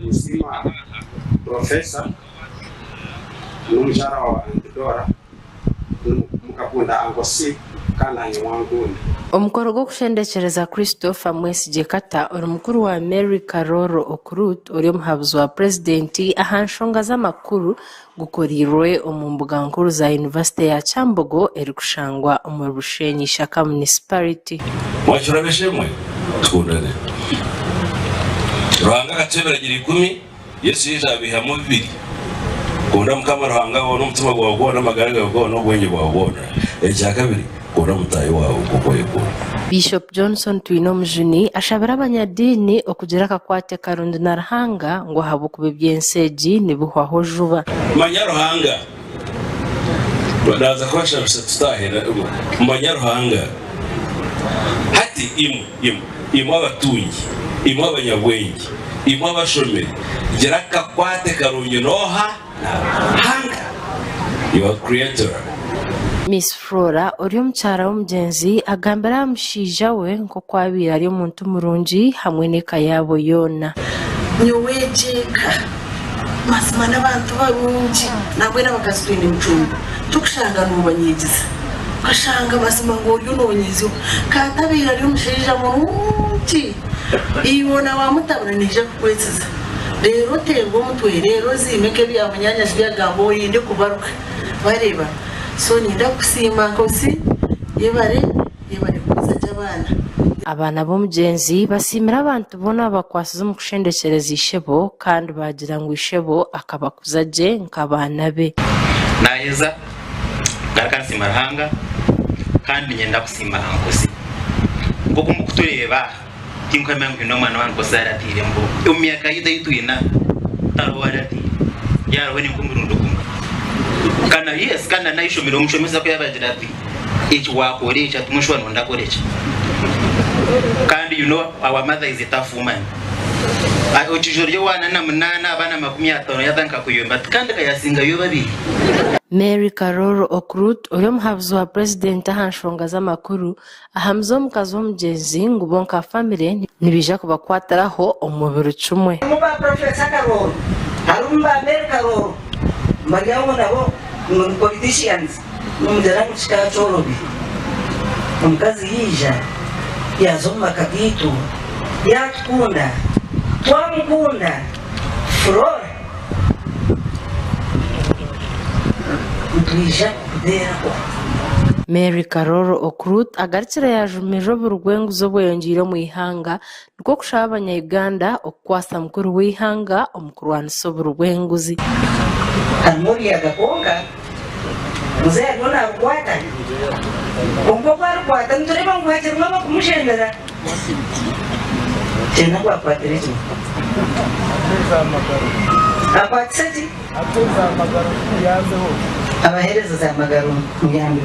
Nsima Professor n'umushara wa Antidora mukakunda angosi kana nywangundi. Omukoro gwo kushendekereza Christopher Mwesigye Kata uri mukuru wa Mary Karoro Okrut uri muhabuzi wa presidenti ahanshonga z'amakuru gukorirwe omu mbuga nkuru za University ya Kyambogo eri kushangwa omu Bushenyi Shaka Municipality. Mwachurabeshemwe tukundane. Ruhanga katebera gira 10 Yesu yijabiha mu 2. Kunda mukama ruhanga wo n'umutima gwawe gwo n'amagaraga gwo n'ubwenge bwawe bwona. Ecya kabiri Bishop Johnson Twinomjuni ashabira abanyadini okugira akakwate karundi na Ruhanga ngo habukuba by'enseji nibuhwaho juba. Manyaruhanga badaza kwashabisa tutahera Manyaruhanga hati imu abatungi imu abanyabwenge imu abashomeri gira akakwate karundi noha hanga your creator. Miss Flora uri omukyara w'omugenzi agambira amushija we nko kwabira ari omuntu murungi hamwe n'eka yabo yona. Nyowejeka masima n'abantu barungi nabwe n'abakazi twine mucumbi tukushanga n'ubanyigiza ukashanga masima ngo uyu n'onyizo katabira ari omushija murungi ibona wamutabranije kukwesiza rero tego mutwe rero zimeke byamanyanya byagambo yinde kubaruka bareba so ninda kusima kosi yebare kuza cy'abana. Abana b'omugenzi basimira abantu bona bakwasiza mu kushendekereza ishebo kandi bagira ngo ishebo akabakuza je nk'abana be. Nayeza garakansi marhanga kandi nyenda kusima ankosi ngo kumukutureba tinkwamengo n'umwana wangu saratire mbo umyaka yituyina tarwarati yaro ni kumburundo kana yes kana naishomero mushomeza ko yabagira ati each wakoresha tumushwa nonda koresha kandi you know our mother is a tough woman ochijoryo wana na munana abana 50 yatanka kuyomba kandi kayasinga yo babiri. Mary Karoro Okrut uri muhabuzi wa president ahanshonga z'amakuru ahamzo mukazi w'omugenzi ngo bonka family nibija kubakwataraho omubiri cumwe. Muba Professor Karoro arumba Mary Karoro Mariamu nabo politicians n'umujana mushika chorobi umukazi yija yazoma kagitu yatkunda twamukunda Flora utwisha kudera. Mary Karoro Okrut agarikira yajumeje burugwengu zo bweyongire mu ihanga niko kushaba abanya-Uganda okwasa mukuru w'ihanga omukuru wa nsoburugwenguzi Amuri agakonga muzee agona kwata umukobwa kwata ndureba ngwaje mama kumushemera tena kwa kwaterezi akwatseji atuza amagaro yazeho abahereza za magaro muyambi.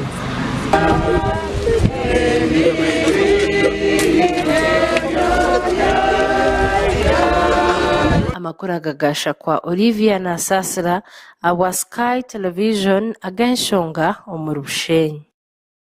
Amakuru agagasha kwa Olivia na Sasra awa Sky Television agenshonga omu Bushenyi.